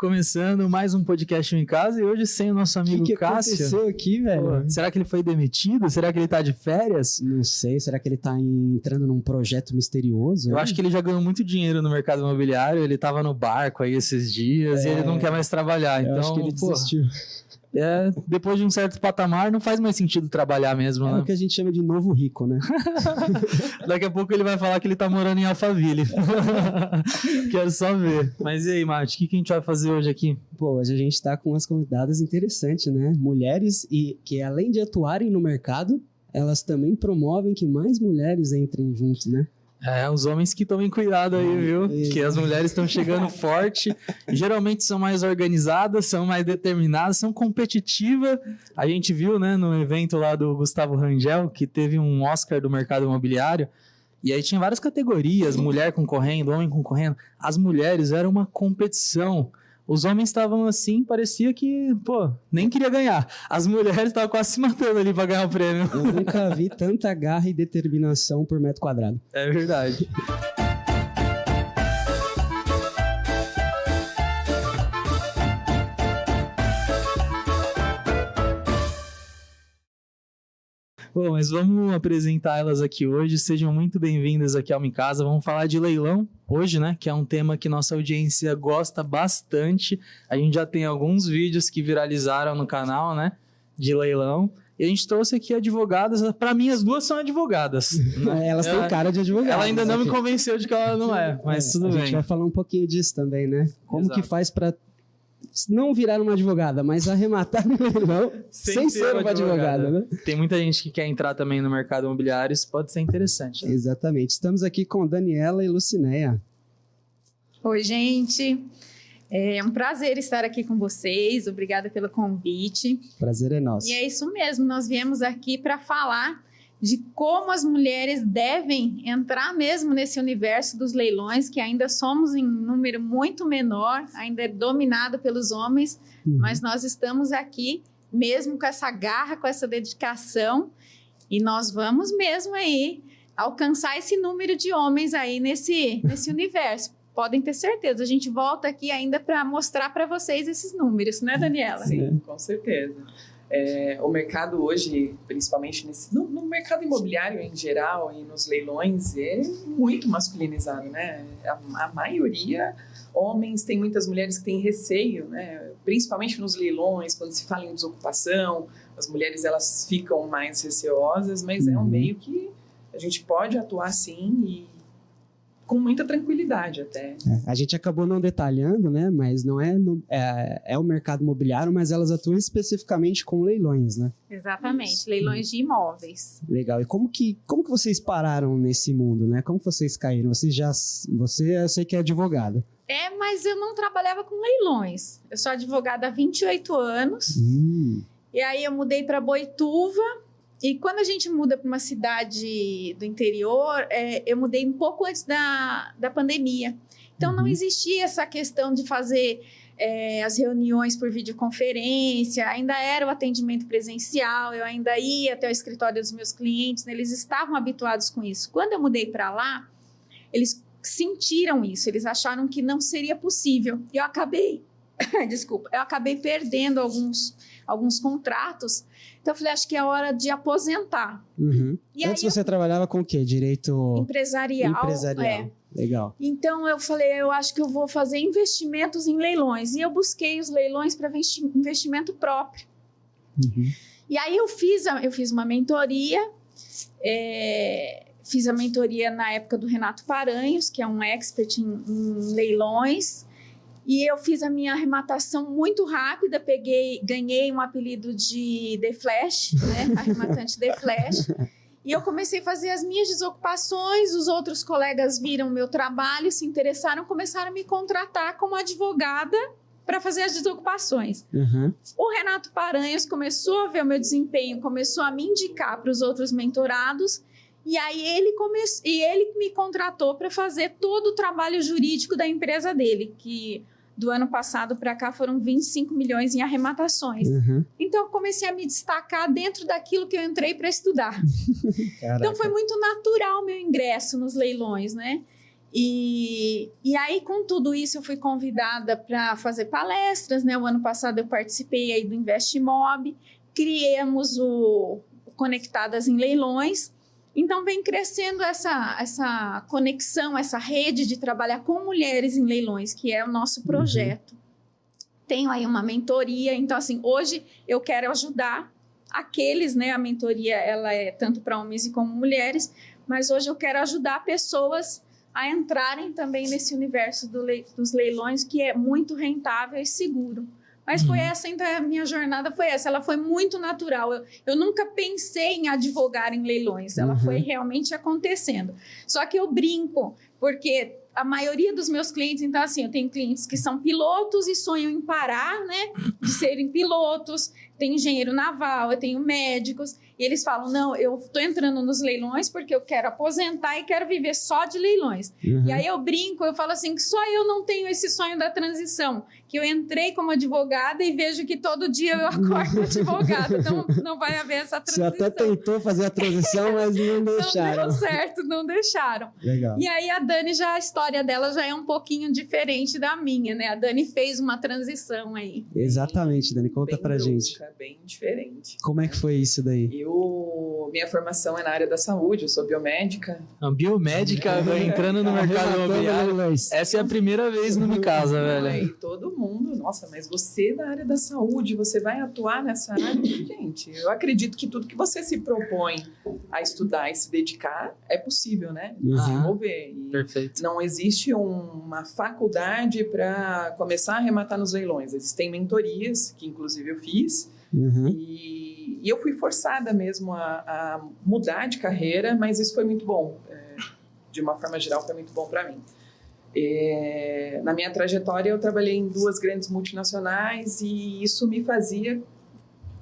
Começando mais um podcast em casa e hoje sem o nosso amigo Cássio. O que aconteceu aqui, velho? Pô, será que ele foi demitido? Será que ele tá de férias? Não sei, será que ele tá entrando num projeto misterioso? Eu acho que ele já ganhou muito dinheiro no mercado imobiliário, ele tava no barco aí esses dias e ele não quer mais trabalhar. Então, acho que ele desistiu. Depois de um certo patamar, não faz mais sentido trabalhar mesmo, né? É o que a gente chama de novo rico, né? Daqui a pouco ele vai falar que ele tá morando em Alphaville. Quero só ver. Mas e aí, Mate, o que a gente vai fazer hoje aqui? Pô, hoje a gente tá com umas convidadas interessantes, né? Mulheres e que além de atuarem no mercado, elas também promovem que mais mulheres entrem juntos, né? Os homens que tomem cuidado aí, viu? Que as mulheres estão chegando forte. Geralmente são mais organizadas, são mais determinadas, são competitivas. A gente viu, né, no evento lá do Gustavo Rangel, que teve um Oscar do mercado imobiliário. E aí tinha várias categorias, mulher concorrendo, homem concorrendo. As mulheres eram uma competição. Os homens estavam assim, parecia que, nem queria ganhar. As mulheres estavam quase se matando ali para ganhar o prêmio. Eu nunca vi tanta garra e determinação por metro quadrado. É verdade. Bom, mas vamos apresentar elas aqui hoje. Sejam muito bem-vindas aqui ao Minha Casa. Vamos falar de leilão hoje, né? Que é um tema que nossa audiência gosta bastante. A gente já tem alguns vídeos que viralizaram no canal, né? De leilão. E a gente trouxe aqui advogadas. Para mim, as duas são advogadas. Né? Elas têm cara de advogada. Ela ainda não me convenceu de que ela não é, mas tudo bem. A gente vai falar um pouquinho disso também, né? Como Exato. que faz para não virar uma advogada, mas arrematar no leilão sem ser uma advogada, né? Tem muita gente que quer entrar também no mercado imobiliário, isso pode ser interessante. Né? Exatamente. Estamos aqui com Daniela e Lucinéia. Oi, gente. É um prazer estar aqui com vocês. Obrigada pelo convite. Prazer é nosso. E é isso mesmo, nós viemos aqui para falar de como as mulheres devem entrar mesmo nesse universo dos leilões, que ainda somos em número muito menor, ainda é dominado pelos homens, mas nós estamos aqui mesmo com essa garra, com essa dedicação, e nós vamos mesmo aí alcançar esse número de homens aí nesse universo. Podem ter certeza, a gente volta aqui ainda para mostrar para vocês esses números, né, Daniela? Sim, com certeza. O mercado hoje, principalmente no mercado imobiliário em geral e nos leilões, é muito masculinizado, né? A maioria, homens, tem muitas mulheres que têm receio, né? Principalmente nos leilões, quando se fala em desocupação, as mulheres elas ficam mais receosas, mas é um meio que a gente pode atuar sim e com muita tranquilidade até. A gente acabou não detalhando, né? Mas não é o mercado imobiliário, mas elas atuam especificamente com leilões, né? Exatamente, Isso. leilões de imóveis. Legal. E como que vocês pararam nesse mundo, né? Como que vocês caíram? Você eu sei que é advogada. Mas eu não trabalhava com leilões. Eu sou advogada há 28 anos. E aí eu mudei para Boituva. E quando a gente muda para uma cidade do interior, eu mudei um pouco antes da pandemia. Então, não existia essa questão de fazer as reuniões por videoconferência, ainda era o atendimento presencial, eu ainda ia até o escritório dos meus clientes, né? Eles estavam habituados com isso. Quando eu mudei para lá, eles sentiram isso, eles acharam que não seria possível. E eu acabei perdendo alguns contratos. Então, eu falei, acho que é hora de aposentar. E antes você trabalhava com o quê? Direito empresarial. Legal. Então, eu falei, eu acho que eu vou fazer investimentos em leilões. E eu busquei os leilões para investimento próprio. E aí, eu fiz uma mentoria. Fiz a mentoria na época do Renato Paranhos, que é um expert em leilões. E eu fiz a minha arrematação muito rápida, ganhei um apelido de The Flash, né? Arrematante The Flash. E eu comecei a fazer as minhas desocupações, os outros colegas viram o meu trabalho, se interessaram, começaram a me contratar como advogada para fazer as desocupações. O Renato Paranhos começou a ver o meu desempenho, começou a me indicar para os outros mentorados, e aí ele me contratou para fazer todo o trabalho jurídico da empresa dele, que do ano passado para cá foram 25 milhões em arrematações. Então, eu comecei a me destacar dentro daquilo que eu entrei para estudar. Então, foi muito natural o meu ingresso nos leilões, né? E aí, com tudo isso, eu fui convidada para fazer palestras, né? O ano passado eu participei aí do Investmob, criamos o Conectadas em Leilões. Então, vem crescendo essa conexão, essa rede de trabalhar com mulheres em leilões, que é o nosso projeto. Tenho aí uma mentoria, então, assim, hoje eu quero ajudar aqueles, né? A mentoria, ela é tanto para homens como mulheres, mas hoje eu quero ajudar pessoas a entrarem também nesse universo dos leilões, que é muito rentável e seguro. Mas foi essa, então, a minha jornada foi essa. Ela foi muito natural. Eu nunca pensei em advogar em leilões. Ela foi realmente acontecendo. Só que eu brinco, porque a maioria dos meus clientes... Então, assim, eu tenho clientes que são pilotos e sonham em parar, né? De serem pilotos. Tem engenheiro naval, eu tenho médicos. E eles falam, não, eu estou entrando nos leilões porque eu quero aposentar e quero viver só de leilões. E aí eu brinco, eu falo assim, que só eu não tenho esse sonho da transição. Que eu entrei como advogada e vejo que todo dia eu acordo advogada. Então não vai haver essa transição. Você até tentou fazer a transição, mas não deixaram. Não deu certo, não deixaram. Legal. E aí a Dani, a história dela já é um pouquinho diferente da minha, né? A Dani fez uma transição aí. Exatamente, Dani, conta pra gente. Bem diferente. Como é que foi isso daí? Minha formação é na área da saúde, eu sou biomédica. A biomédica entrando no mercado imobiliário. Essa é a primeira vez no Micasa, velho. E todo mundo, nossa, mas você da área da saúde, você vai atuar nessa área? Gente, eu acredito que tudo que você se propõe a estudar e se dedicar é possível, né? Desenvolver. Perfeito. Não existe uma faculdade para começar a arrematar nos leilões. Existem mentorias, que inclusive eu fiz, e eu fui forçada mesmo a mudar de carreira, mas isso foi muito bom. De uma forma geral, foi muito bom para mim. Na minha trajetória, eu trabalhei em 2 grandes multinacionais e isso me fazia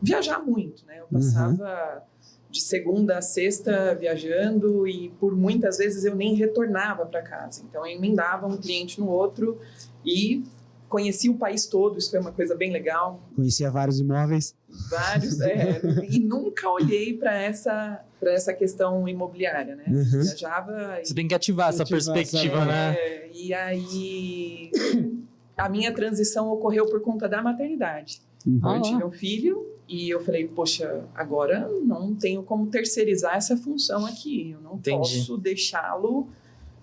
viajar muito, né? Eu passava de segunda a sexta viajando e por muitas vezes eu nem retornava para casa. Então, eu emendava um cliente no outro e conheci o país todo, isso foi uma coisa bem legal. Conhecia vários imóveis. Vários, e nunca olhei para essa questão imobiliária, né? Viajava... Você tem que ativar essa perspectiva, né? E aí, a minha transição ocorreu por conta da maternidade. Eu tive um filho e eu falei, poxa, agora não tenho como terceirizar essa função aqui. Eu não posso deixá-lo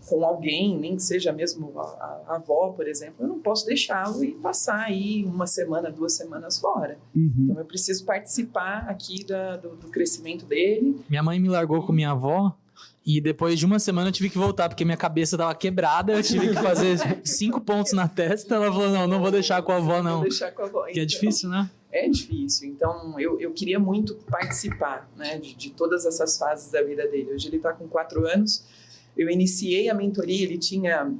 com alguém, nem que seja mesmo a avó, por exemplo, eu não posso deixá-lo e passar aí 1 semana, 2 semanas fora. Então, eu preciso participar aqui do crescimento dele. Minha mãe me largou com minha avó e depois de 1 semana eu tive que voltar, porque minha cabeça tava quebrada, eu tive que fazer 5 pontos na testa. Ela falou, não vou deixar com a avó, não. Vou deixar com a avó. Que é difícil, né? É difícil. Então, eu queria muito participar, né, de todas essas fases da vida dele. Hoje ele está com 4 anos. Eu iniciei a mentoria, ele tinha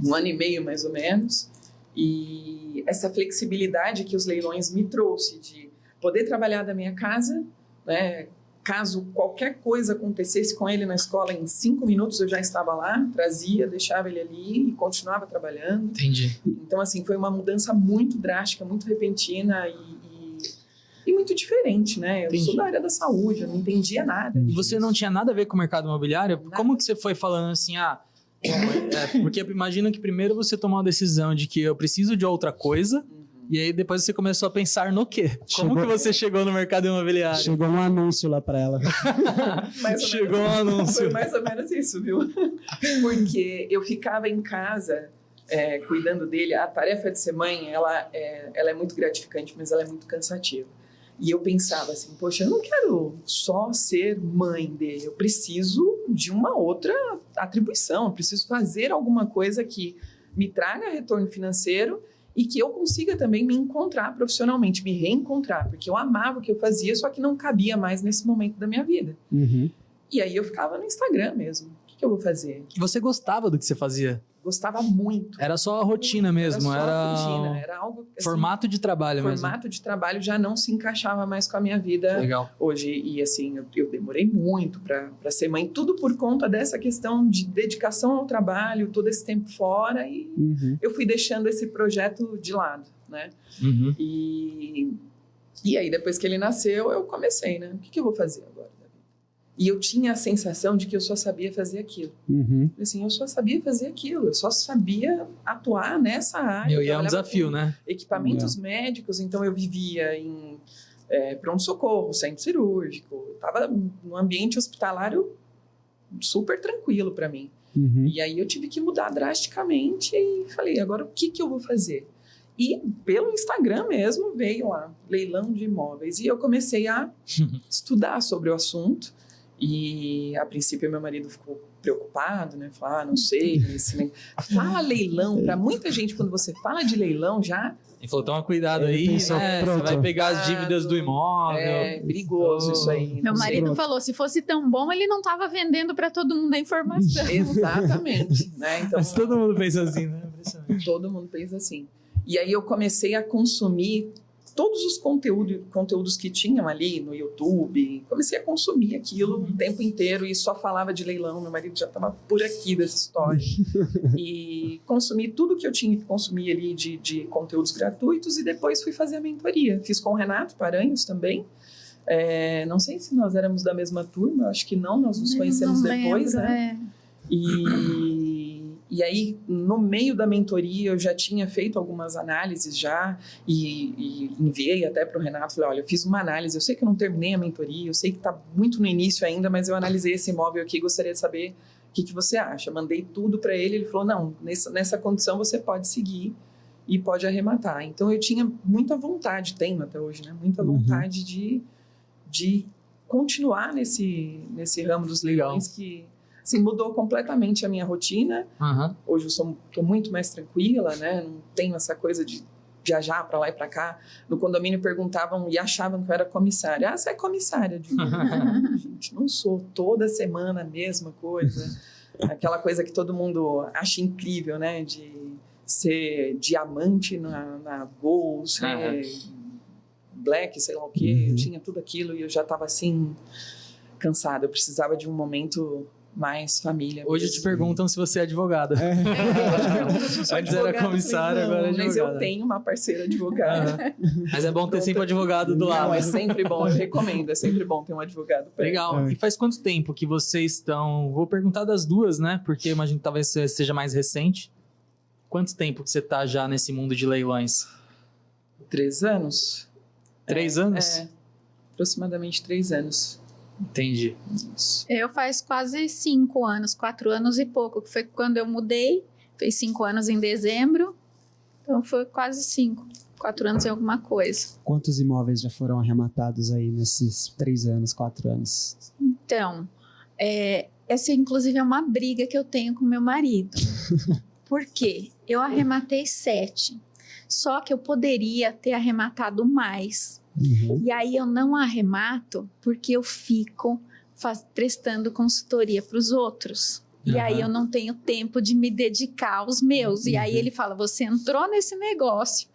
1 ano e meio, mais ou menos, e essa flexibilidade que os leilões me trouxe de poder trabalhar da minha casa, né? Caso qualquer coisa acontecesse com ele na escola, em 5 minutos eu já estava lá, trazia, deixava ele ali e continuava trabalhando. Entendi. Então, assim, foi uma mudança muito drástica, muito repentina e muito diferente, né? Eu sou da área da saúde, eu não entendia nada. E você não tinha nada a ver com o mercado imobiliário? Nada. Como que você foi falando assim, porque eu imagino que primeiro você tomou uma decisão de que eu preciso de outra coisa, e aí depois você começou a pensar no quê? Como que você chegou no mercado imobiliário? Chegou um anúncio lá para ela. Chegou um anúncio. Foi mais ou menos isso, viu? Porque eu ficava em casa cuidando dele. A tarefa de ser mãe, ela é muito gratificante, mas ela é muito cansativa. E eu pensava assim, poxa, eu não quero só ser mãe dele, eu preciso de uma outra atribuição, eu preciso fazer alguma coisa que me traga retorno financeiro e que eu consiga também me encontrar profissionalmente, me reencontrar, porque eu amava o que eu fazia, só que não cabia mais nesse momento da minha vida. E aí eu ficava no Instagram mesmo. O que eu vou fazer? E você gostava do que você fazia? Gostava muito. Era só a rotina mesmo? Era algo... Assim, formato de trabalho mesmo? Formato de trabalho já não se encaixava mais com a minha vida hoje. E assim, eu demorei muito para ser mãe. Tudo por conta dessa questão de dedicação ao trabalho, todo esse tempo fora. E eu fui deixando esse projeto de lado, né? E aí, depois que ele nasceu, eu comecei, né? O que eu vou fazer agora? E eu tinha a sensação de que eu só sabia fazer aquilo. Assim, eu só sabia fazer aquilo, eu só sabia atuar nessa área. E é um desafio, né? Equipamentos médicos, então eu vivia em pronto-socorro, centro cirúrgico, estava num ambiente hospitalário super tranquilo para mim. E aí eu tive que mudar drasticamente e falei, agora o que eu vou fazer? E pelo Instagram mesmo veio lá, leilão de imóveis. E eu comecei a estudar sobre o assunto. E, a princípio, meu marido ficou preocupado, né? Falou, não sei. Fala leilão. Para muita gente, quando você fala de leilão, já... Ele falou, toma cuidado aí, né? Você vai pegar as dívidas do imóvel. É perigoso isso aí. Meu marido falou, se fosse tão bom, ele não estava vendendo para todo mundo a informação. Exatamente. Né? Então, mas todo mundo pensa assim, né? Todo mundo pensa assim. E aí eu comecei a consumir todos os conteúdos que tinham ali no YouTube, comecei a consumir aquilo o tempo inteiro e só falava de leilão, meu marido já estava por aqui dessa história. E consumi tudo que eu tinha que consumir ali de conteúdos gratuitos e depois fui fazer a mentoria. Fiz com o Renato Paranhos também. Não sei se nós éramos da mesma turma, acho que não, nós nos conhecemos depois, né? E aí, no meio da mentoria, eu já tinha feito algumas análises já e enviei até para o Renato, falei, olha, eu fiz uma análise, eu sei que eu não terminei a mentoria, eu sei que está muito no início ainda, mas eu analisei esse imóvel aqui e gostaria de saber o que você acha. Mandei tudo para ele, ele falou, não, nessa condição você pode seguir e pode arrematar. Então, eu tinha muita vontade, tenho até hoje, né? Muita vontade de continuar nesse ramo dos leilões que... Assim, mudou completamente a minha rotina. Hoje eu estou muito mais tranquila, né? Não tenho essa coisa de viajar para lá e para cá. No condomínio perguntavam e achavam que eu era comissária. Ah, você é comissária? Eu digo, gente, não sou. Toda semana a mesma coisa. Aquela coisa que todo mundo acha incrível, né? De ser diamante na Gol, ser black, sei lá o quê. Eu tinha tudo aquilo e eu já estava assim, cansada. Eu precisava de um momento... mais família. Hoje te perguntam se você é advogada. Antes era comissária, agora é advogada. Mas eu tenho uma parceira advogada. Mas é bom ter sempre um advogado do lado. Não, é sempre bom, eu recomendo, é sempre bom ter um advogado. Legal. E faz quanto tempo que vocês estão... Vou perguntar das duas, né? Porque imagino que talvez seja mais recente. Quanto tempo que você está já nesse mundo de leilões? 3 anos. 3 anos? Aproximadamente 3 anos. Entendi. Eu faz quase 5 anos, 4 anos e pouco, que foi quando eu mudei, fez 5 anos em dezembro, então foi quase 4 anos e alguma coisa. Quantos imóveis já foram arrematados aí nesses 3 anos, 4 anos? Então, essa inclusive é uma briga que eu tenho com meu marido. Por quê? Eu arrematei 7, só que eu poderia ter arrematado mais. E aí eu não arremato porque eu fico prestando consultoria para os outros. E aí eu não tenho tempo de me dedicar aos meus. E aí ele fala, você entrou nesse negócio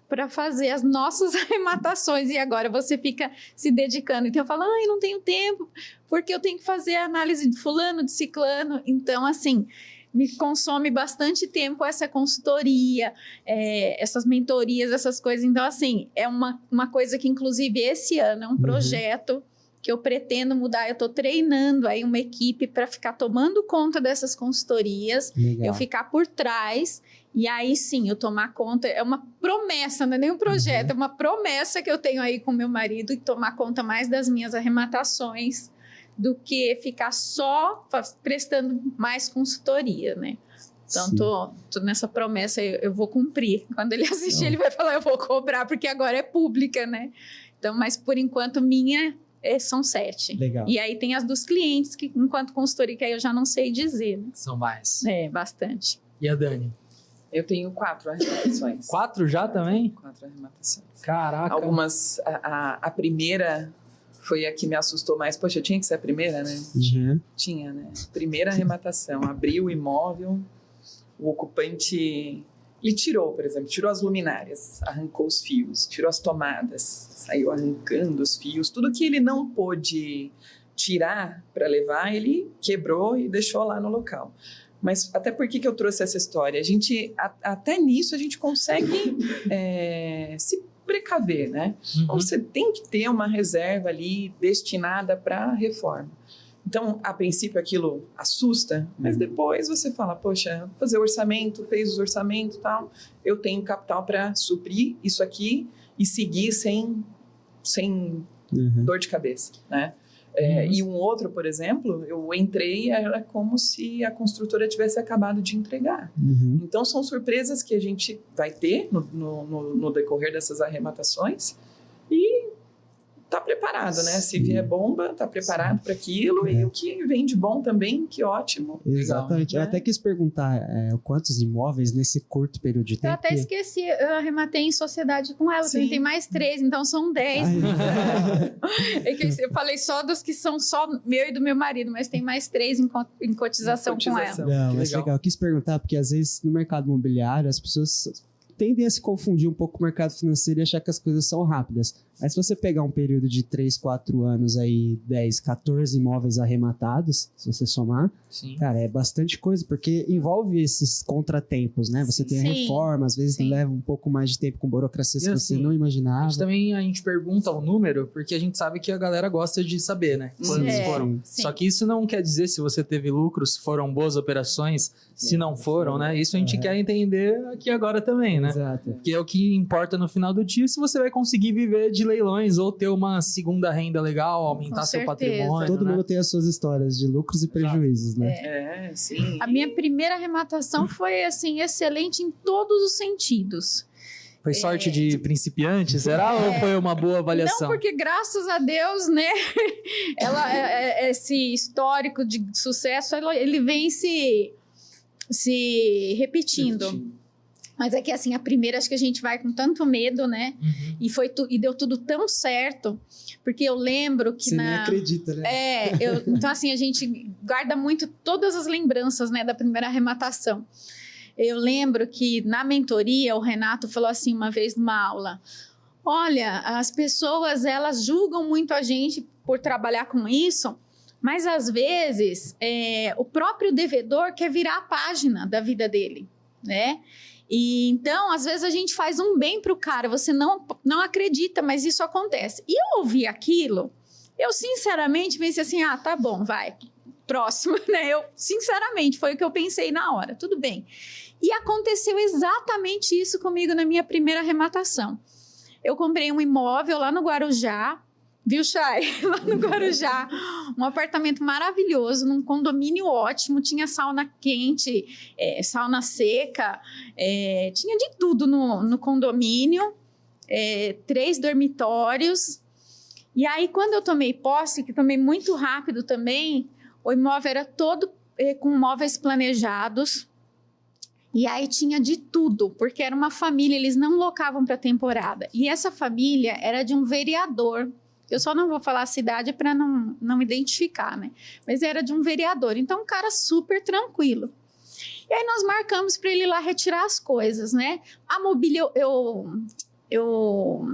para fazer as nossas arrematações e agora você fica se dedicando. Então eu falo, eu não tenho tempo porque eu tenho que fazer a análise de fulano, de ciclano. Então assim... me consome bastante tempo essa consultoria, essas mentorias, essas coisas. Então, assim, é uma coisa que, inclusive, esse ano é um projeto que eu pretendo mudar. Eu estou treinando aí uma equipe para ficar tomando conta dessas consultorias, eu ficar por trás e aí, sim, eu tomar conta. É uma promessa, não é nem um projeto, é uma promessa que eu tenho aí com meu marido, e tomar conta mais das minhas arrematações do que ficar só prestando mais consultoria, né? Então, tô nessa promessa, eu vou cumprir. Quando ele assistir, ele vai falar, eu vou cobrar, porque agora é pública, né? Então, mas por enquanto, minha são 7. Legal. E aí tem as dos clientes, que enquanto consultoria, que aí eu já não sei dizer, né? São mais. Bastante. E a Dani? Eu tenho 4 arrematações. 4 já também? 4 arrematações. Caraca. Algumas... A primeira... foi a que me assustou mais. Poxa, eu tinha que ser a primeira, né? Tinha, né? Primeira arrematação. Abriu o imóvel, o ocupante... ele tirou, por exemplo, tirou as luminárias, arrancou os fios, tirou as tomadas, saiu arrancando os fios. Tudo que ele não pôde tirar para levar, ele quebrou e deixou lá no local. Mas até por que eu trouxe essa história? Até nisso, a gente consegue se precaver, né? Então, você tem que ter uma reserva ali destinada para reforma. Então, a princípio, aquilo assusta, mas depois você fala, poxa, fazer orçamento, fez os orçamentos e tal, eu tenho capital para suprir isso aqui e seguir sem dor de cabeça, né? E um outro, por exemplo, eu entrei, era como se a construtora tivesse acabado de entregar. Então, são surpresas que a gente vai ter no decorrer dessas arrematações e tá preparado, né? Se vier bomba, tá preparado para aquilo e o que vem de bom também, que ótimo. Exatamente. Legal, eu até quis perguntar quantos imóveis nesse curto período de tempo. Eu até esqueci, eu arrematei em sociedade com ela, Sim. tem mais 3, então são 10. É que eu falei só dos que são só meu e do meu marido, mas tem mais 3 em cotização com ela. Não, mas legal. Eu quis perguntar, porque às vezes no mercado imobiliário as pessoas tendem a se confundir um pouco com o mercado financeiro e achar que as coisas são rápidas. Mas se você pegar um período de 3, 4 anos aí, 10, 14 imóveis arrematados, se você somar, Sim. cara, é bastante coisa, porque envolve esses contratempos, né? Você tem a reforma, às vezes leva um pouco mais de tempo com burocracias que você não imaginava. Também a gente pergunta o número, porque a gente sabe que a galera gosta de saber, né? Quantos foram. Sim. Só que isso não quer dizer se você teve lucros, se foram boas operações, se não foram, né? Isso a gente quer entender aqui agora também, né? Exato. Que é o que importa no final do dia, se você vai conseguir viver de leilões ou ter uma segunda renda legal, aumentar seu patrimônio. Todo né? mundo tem as suas histórias de lucros e prejuízos, né? Sim. A minha primeira arrematação foi, assim, excelente em todos os sentidos. Foi sorte de principiante, será? Ou foi uma boa avaliação? Não, porque graças a Deus, né? Esse histórico de sucesso, ele vem se repetindo. Mas é que, assim, a primeira, acho que a gente vai com tanto medo, né? E deu tudo tão certo. Porque eu lembro que Você nem acredita, né? Então, assim, a gente guarda muito todas as lembranças, né? Da primeira arrematação. Eu lembro que, na mentoria, o Renato falou assim, uma vez numa aula, olha, as pessoas, elas julgam muito a gente por trabalhar com isso, mas, às vezes, o próprio devedor quer virar a página da vida dele, né? E então, às vezes, a gente faz um bem para o cara, você não acredita, mas isso acontece. E eu ouvi aquilo, eu sinceramente pensei assim, tá bom, vai, próximo, né? Eu, sinceramente, foi o que eu pensei na hora, tudo bem. E aconteceu exatamente isso comigo na minha primeira arrematação. Eu comprei um imóvel lá no Guarujá, viu, Chay? Lá no Guarujá, um apartamento maravilhoso, num condomínio ótimo, tinha sauna quente, sauna seca, tinha de tudo no condomínio, 3 dormitórios. E aí, quando eu tomei posse, que tomei muito rápido também, o imóvel era todo com móveis planejados, e aí tinha de tudo, porque era uma família, eles não locavam para temporada. E essa família era de um vereador. Eu só não vou falar a cidade para não identificar, né? Mas era de um vereador. Então, um cara super tranquilo. E aí, nós marcamos para ele ir lá retirar as coisas, né? A mobília, eu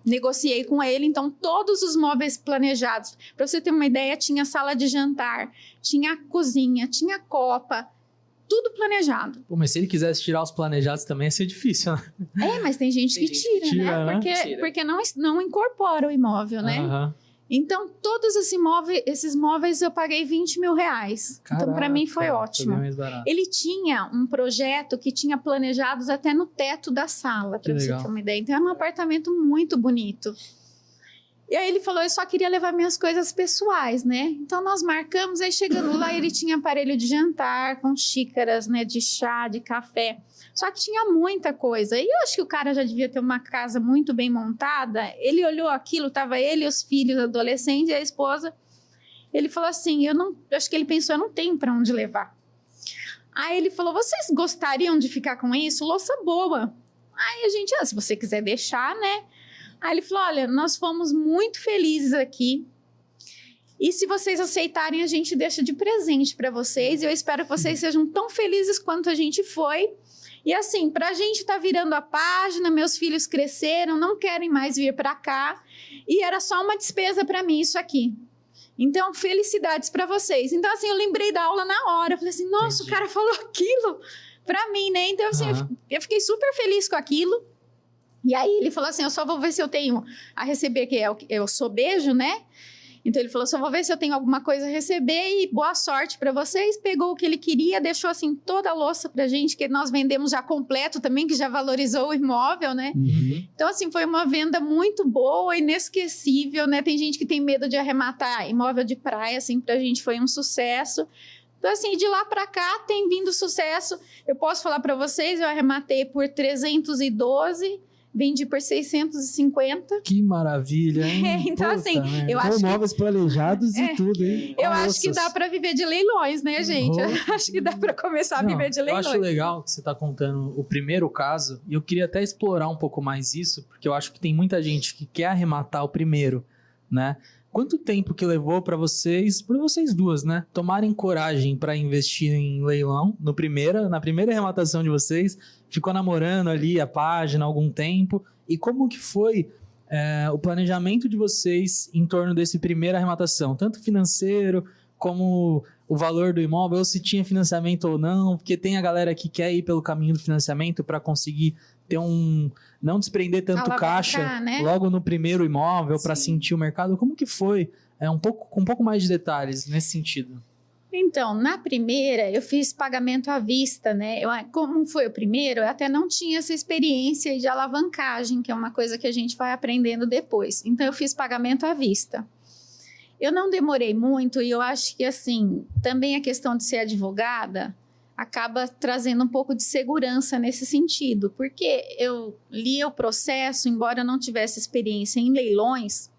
negociei com ele. Então, todos os móveis planejados. Para você ter uma ideia, tinha sala de jantar, tinha cozinha, tinha copa. Tudo planejado. Pô, mas se ele quisesse tirar os planejados também ia ser difícil, né? Mas tem gente que tira, né? Porque não incorpora o imóvel, né? Então, todos esses móveis eu paguei R$20 mil. Caraca, então, para mim foi ótimo. Ele tinha um projeto que tinha planejados até no teto da sala, para você ter uma ideia. Então, é um apartamento muito bonito. E aí ele falou, eu só queria levar minhas coisas pessoais, né? Então nós marcamos, aí chegando lá ele tinha aparelho de jantar com xícaras, né, de chá, de café. Só que tinha muita coisa. E eu acho que o cara já devia ter uma casa muito bem montada. Ele olhou aquilo, tava ele, os filhos, adolescentes e a esposa. Ele falou assim, acho que ele pensou, eu não tenho para onde levar. Aí ele falou, vocês gostariam de ficar com isso? Louça boa. Aí a gente, se você quiser deixar, né? Aí ele falou, olha, nós fomos muito felizes aqui e se vocês aceitarem, a gente deixa de presente para vocês e eu espero que vocês sejam tão felizes quanto a gente foi. E assim, pra gente tá virando a página, meus filhos cresceram, não querem mais vir para cá e era só uma despesa para mim isso aqui. Então, felicidades para vocês. Então, assim, eu lembrei da aula na hora, eu falei assim, nossa, o cara falou aquilo para mim, né? Então, assim, eu fiquei super feliz com aquilo. E aí ele falou assim, eu só vou ver se eu tenho a receber, que é o sobejo, né? Então ele falou, só vou ver se eu tenho alguma coisa a receber e boa sorte para vocês. Pegou o que ele queria, deixou assim toda a louça pra gente, que nós vendemos já completo também, que já valorizou o imóvel, né? Então assim, foi uma venda muito boa, inesquecível, né? Tem gente que tem medo de arrematar imóvel de praia, assim, pra gente foi um sucesso. Então assim, de lá pra cá tem vindo sucesso. Eu posso falar para vocês, eu arrematei por 312, vendi por 650. Que maravilha, hein? Então, assim, eu acho com móveis planejados e tudo, hein? Eu acho que dá para viver de leilões, né, gente? Eu acho que dá para começar a viver de leilões. Eu acho legal que você está contando o primeiro caso, e eu queria até explorar um pouco mais isso, porque eu acho que tem muita gente que quer arrematar o primeiro, né? Quanto tempo que levou para vocês duas, né, tomarem coragem para investir em leilão na primeira arrematação de vocês? Ficou namorando ali a página há algum tempo? E como que foi o planejamento de vocês em torno desse primeira arrematação? Tanto financeiro como o valor do imóvel, ou se tinha financiamento ou não, porque tem a galera que quer ir pelo caminho do financiamento para conseguir ter não desprender tanto caixa, né, logo no primeiro imóvel para sentir o mercado. Como que foi? Com um pouco mais de detalhes nesse sentido. Então, na primeira, eu fiz pagamento à vista, né? Como foi o primeiro, eu até não tinha essa experiência de alavancagem, que é uma coisa que a gente vai aprendendo depois. Então, eu fiz pagamento à vista. Eu não demorei muito e eu acho que, assim, também a questão de ser advogada acaba trazendo um pouco de segurança nesse sentido, porque eu lia o processo, embora eu não tivesse experiência em leilões,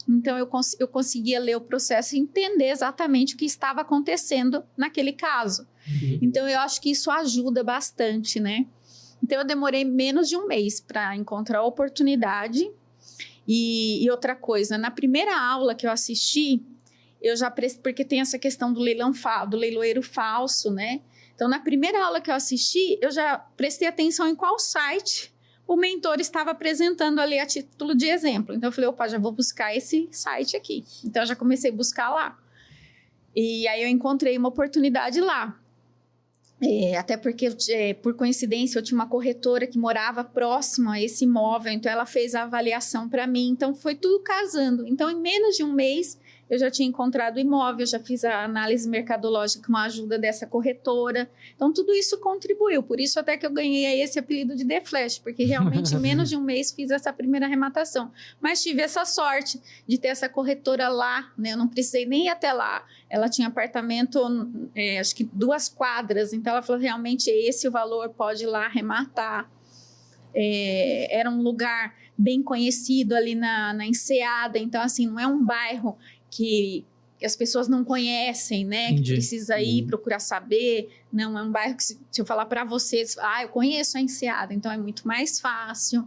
então eu conseguia ler o processo e entender exatamente o que estava acontecendo naquele caso. Então eu acho que isso ajuda bastante, né? Então eu demorei menos de um mês para encontrar a oportunidade. E outra coisa, na primeira aula que eu assisti, eu já porque tem essa questão do leiloeiro falso, né? Então, na primeira aula que eu assisti, eu já prestei atenção em qual site o mentor estava apresentando ali a título de exemplo. Então, eu falei, opa, já vou buscar esse site aqui. Então, eu já comecei a buscar lá. E aí, eu encontrei uma oportunidade lá. Até porque, por coincidência, eu tinha uma corretora que morava próximo a esse imóvel, então ela fez a avaliação para mim. Então, foi tudo casando. Então, em menos de um mês, eu já tinha encontrado o imóvel, já fiz a análise mercadológica com a ajuda dessa corretora. Então, tudo isso contribuiu. Por isso, até que eu ganhei esse apelido de The Flash, porque realmente, em menos de um mês, fiz essa primeira arrematação. Mas tive essa sorte de ter essa corretora lá, né? Eu não precisei nem ir até lá. Ela tinha apartamento, acho que 2 quadras. Então, ela falou, realmente, esse o valor, pode ir lá arrematar. Era um lugar bem conhecido ali na Enseada. Então, assim, não é um bairro que as pessoas não conhecem, né? Entendi. Que precisa ir procurar saber. Não, é um bairro que, se eu falar para vocês, eu conheço a Enseada, então é muito mais fácil.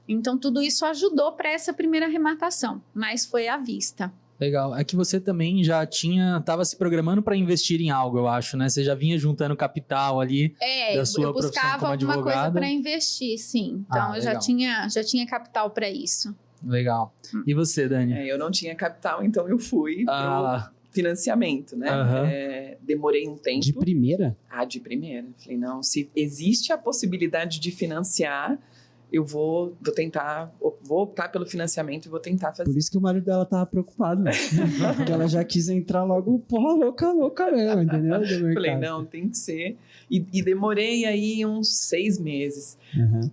Então, tudo isso ajudou para essa primeira arrematação, mas foi à vista. Legal. É que você também já estava se programando para investir em algo, eu acho, né? Você já vinha juntando capital ali da sua profissão como advogada. Eu buscava alguma coisa para investir, sim. Então, eu já tinha capital para isso. Legal. E você, Dani? Eu não tinha capital, então eu fui pro financiamento, né? Demorei um tempo. De primeira? De primeira. Falei, não, se existe a possibilidade de financiar, eu vou optar pelo financiamento e vou tentar fazer. Por isso que o marido dela tava preocupado, né? Porque ela já quis entrar logo, porra, louca mesmo, entendeu? Falei, não, tem que ser. E demorei aí uns 6 meses.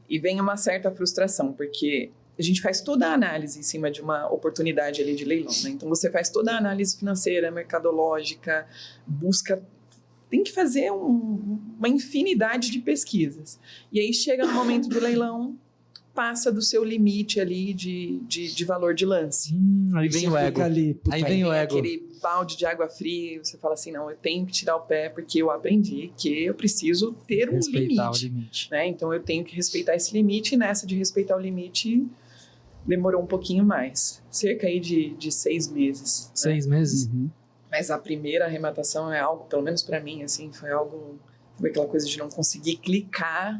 E vem uma certa frustração, porque a gente faz toda a análise em cima de uma oportunidade ali de leilão, né? Então, você faz toda a análise financeira, mercadológica, tem que fazer uma infinidade de pesquisas. E aí, chega no momento do leilão, passa do seu limite ali de valor de lance. Aí vem o ego. Aí vem o ego. Aquele balde de água fria, você fala assim, não, eu tenho que tirar o pé, porque eu aprendi que eu preciso ter um limite. Né? Então, eu tenho que respeitar esse limite, e nessa de respeitar o limite, demorou um pouquinho mais. Cerca aí de 6 meses. 6 meses? Mas a primeira arrematação é algo, pelo menos para mim, assim, foi aquela coisa de não conseguir clicar,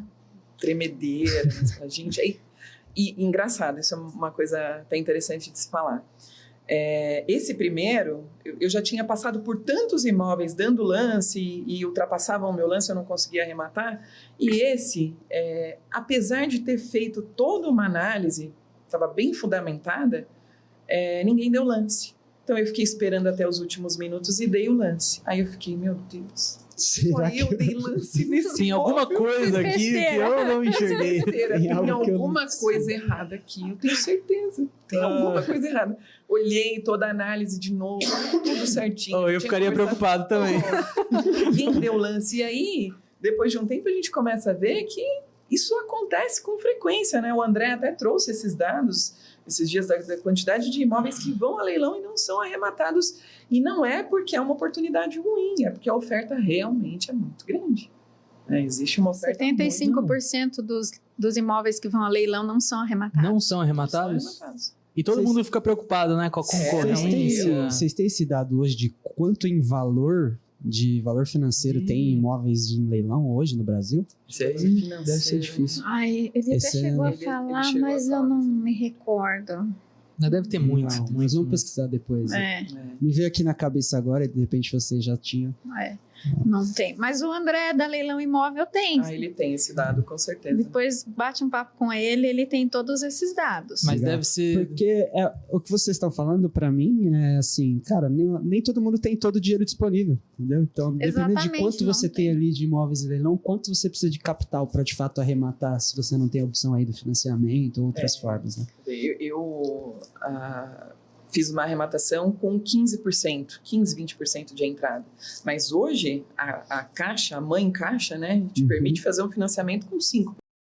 tremedeira, né? Gente, aí, e engraçado, isso é uma coisa até interessante de se falar. Esse primeiro, eu já tinha passado por tantos imóveis dando lance e ultrapassavam o meu lance, eu não conseguia arrematar. E esse, apesar de ter feito toda uma análise, estava bem fundamentada, ninguém deu lance. Então eu fiquei esperando até os últimos minutos e dei o lance. Aí eu fiquei, meu Deus, só eu dei lance nesse Tem alguma coisa aqui que eu não enxerguei. Tem alguma coisa errada aqui, eu tenho certeza. Tem alguma coisa errada. Olhei toda a análise de novo, tudo certinho. Eu ficaria preocupado também. Quem deu lance? E aí, depois de um tempo, a gente começa a ver que isso acontece com frequência, né? O André até trouxe esses dados esses dias da quantidade de imóveis que vão a leilão e não são arrematados. E não é porque é uma oportunidade ruim, é porque a oferta realmente é muito grande. Existe uma oferta 75% dos imóveis que vão a leilão não são arrematados. Não são arrematados? E todo mundo fica preocupado, né, com a concorrência. Vocês têm esse dado hoje de quanto em valor financeiro tem imóveis em leilão hoje no Brasil? Deve ser difícil. Ai, ele até chegou a falar, mas eu não me recordo. Deve ter muito. Mas vamos pesquisar depois. Me veio aqui na cabeça agora e de repente você já tinha. Não tem. Mas o André da Leilão Imóvel tem. Ele tem esse dado, com certeza. Depois bate um papo com ele, ele tem todos esses dados. Mas deve ser... Porque o que vocês estão falando pra mim é assim, cara, nem todo mundo tem todo o dinheiro disponível, entendeu? Então, dependendo de quanto você tem ali de imóveis em leilão, quanto você precisa de capital pra de fato arrematar, se você não tem a opção aí do financiamento ou outras formas, né? Eu fiz uma arrematação com 15%, 20% de entrada. Mas hoje, a Caixa, a mãe Caixa, né, te permite fazer um financiamento com 5%.